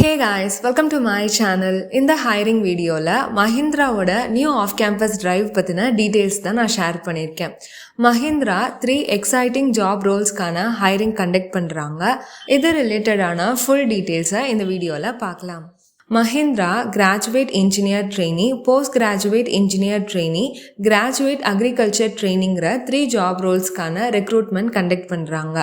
Hey guys, welcome to my channel. In the hiring video la Mahindraவோட new off campus drive பத்தின details தான் நான் share பண்ணியிருக்கேன். Mahindra 3 exciting job ரோல்ஸ்க்கான hiring conduct பண்றாங்க. இது ரிலேட்டடான ஃபுல் டீடைல்ஸை இந்த வீடியோல பார்க்கலாம். Mahindra Graduate Engineer Trainee, Postgraduate Engineer Trainee, Graduate Agriculture Trainingற 3 ஜாப் ரோல்ஸ்க்கான ரெக்ரூட்மெண்ட் கண்டக்ட் பண்ணுறாங்க.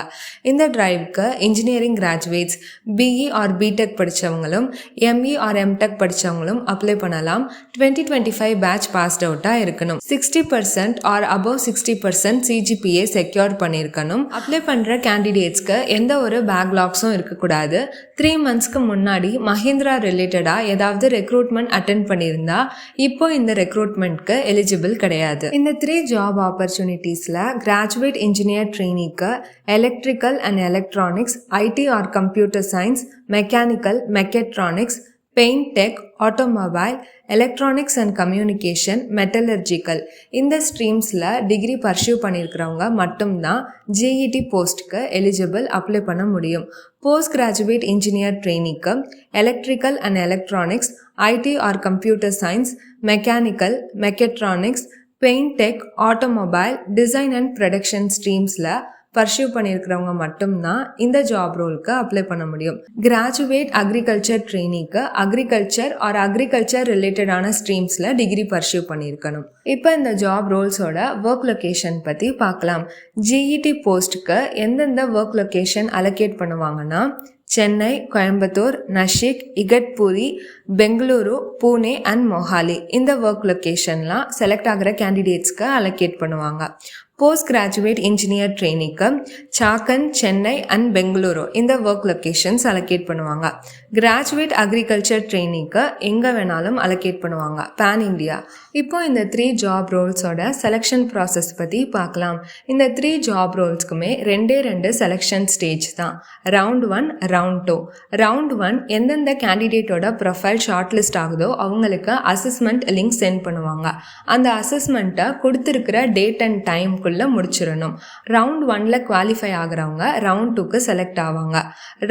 இந்த டிரைவ்க்கு engineering graduates BE or BTech படித்தவங்களும் எம்இ ஆர் எம்டெக் படித்தவங்களும் அப்ளை பண்ணலாம். 2025 பேட்ச் பாஸ்ட் அவுட்டாக இருக்கணும். 60% ஆர் அபவ் 60% CGPA செக்யூர் பண்ணியிருக்கணும். அப்ளை பண்ணுற கேண்டிடேட்ஸ்க்கு எந்த ஒரு பேக்லாக்ஸும் இருக்கக்கூடாது. 3 மந்த்ஸ்க்கு முன்னாடி மஹிந்திரா ரிலேட்டட் ஏதாவது ரெக்ரூட்மெண்ட் அட்டென்ட் பண்ணியிருந்தா இப்போ இந்த ரெக்ரூட்மெண்ட்க்கு எலிஜிபிள் கிடையாது. இந்த 3 ஜாப் ஆப்பர்ச்சுனிட்டிஸ்ல கிராஜுவேட் இன்ஜினியர் ட்ரெயினிக்கு electrical and electronics, IT or computer science, mechanical, mechatronics, paint tech, automobile, electronics and communication, metallurgical இந்த ஸ்ட்ரீம்ஸில் டிகிரி பர்சியூ பண்ணியிருக்கிறவங்க மட்டும்தான் ஜேஇடி போஸ்ட்டுக்கு எலிஜிபிள் அப்ளை பண்ண முடியும். போஸ்ட் கிராஜுவேட் இன்ஜினியர் ட்ரெயினிக்கு electrical and electronics, IT or computer science, mechanical, mechatronics, paint tech, automobile, design and production ஸ்ட்ரீம்ஸில் pursue பண்ணியிருக்கிறவங்க மட்டும்தான் இந்த ஜாப் ரோலுக்கு அப்ளை பண்ண முடியும். கிராஜுவேட் அக்ரிகல்ச்சர் ட்ரெயினிக்கு அக்ரிகல்ச்சர் ஆர் அக்ரிகல்ச்சர் ரிலேட்டடான ஸ்ட்ரீம்ஸில் டிகிரி பர்சியூ பண்ணியிருக்கணும். இப்போ இந்த ஜாப் ரோல்ஸோட ஒர்க் லொக்கேஷன் பற்றி பார்க்கலாம். ஜிஇடி போஸ்ட்டுக்கு எந்தெந்த ஒர்க் லொக்கேஷன் அலோகேட் பண்ணுவாங்கன்னா சென்னை, கோயம்புத்தூர், நஷிக், இகட்பூரி, பெங்களூரு, பூனே அண்ட் மொஹாலி இந்த ஒர்க் லொக்கேஷன்லாம் செலக்ட் ஆகிற கேண்டிடேட்ஸ்க்கு அலோகேட் பண்ணுவாங்க. போஸ்ட் கிராஜுவேட் இன்ஜினியர் ட்ரெயினிக்கு சாக்கன், சென்னை அண்ட் பெங்களூரு இந்த ஒர்க் லொக்கேஷன்ஸ் அலோகேட் பண்ணுவாங்க. கிராஜுவேட் அக்ரிகல்ச்சர் ட்ரெயினிக்கு எங்கே வேணாலும் அலோகேட் பண்ணுவாங்க, பேன் இண்டியா. இப்போ இந்த 3 ஜாப் ரோல்ஸோட செலெக்ஷன் ப்ராசஸ் பற்றி பார்க்கலாம். இந்த 3 ஜாப் ரோல்ஸ்க்குமே 2 செலெக்ஷன் ஸ்டேஜ் தான். Round 1, round 2. ரவுண்ட் 1 எந்தெந்த கேண்டிடேட்டோட ப்ரொஃபைல் ஷார்ட் லிஸ்ட் ஆகுதோ அவங்களுக்கு அசஸ்மெண்ட் லிங்க் சென்ட் பண்ணுவாங்க. அந்த அசஸ்மெண்ட்டை கொடுத்துருக்கிற டேட் அண்ட் டைம்குள்ளே முடிச்சிடணும். ரவுண்ட் 1ல குவாலிஃபை ஆகிறவங்க ரவுண்ட் 2க்கு செலக்ட் ஆவாங்க.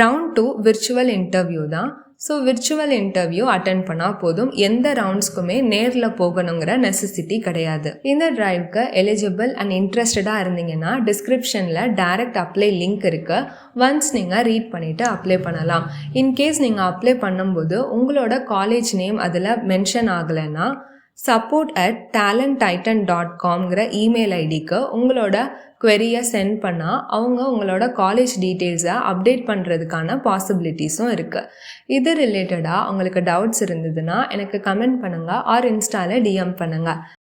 ரவுண்ட் 2 விர்ச்சுவல் இன்டர்வியூ தான். ஸோ விர்ச்சுவல் இன்டர்வியூ அட்டென்ட் பண்ணால் போதும். எந்த ரவுண்ட்ஸ்க்குமே நேரில் போகணுங்கிற நெசசிட்டி கிடையாது. இந்த டிரைவ்க்கு எலிஜிபிள் அண்ட் இன்ட்ரெஸ்டடாக இருந்தீங்கன்னா டிஸ்கிரிப்ஷனில் டைரக்ட் அப்ளை லிங்க் இருக்குது. ஒன்ஸ் நீங்கள் ரீட் பண்ணிவிட்டு அப்ளை பண்ணலாம். இன்கேஸ் நீங்கள் அப்ளை பண்ணும்போது உங்களோட காலேஜ் நேம் அதில் மென்ஷன் ஆகலைன்னா support@talenttitan.comங்கிற இமெயில் ஐடிக்கு உங்களோட குவெரியை சென்ட் பண்ணால் அவங்க உங்களோட காலேஜ் டீட்டெயில்ஸை அப்டேட் பண்ணுறதுக்கான பாசிபிலிட்டிஸும் இருக்குது. இது ரிலேட்டடாக உங்களுக்கு டவுட்ஸ் இருந்ததுன்னா எனக்கு கமெண்ட் பண்ணுங்கள் ஆர் இன்ஸ்டாவில் டிஎம் பண்ணுங்கள்.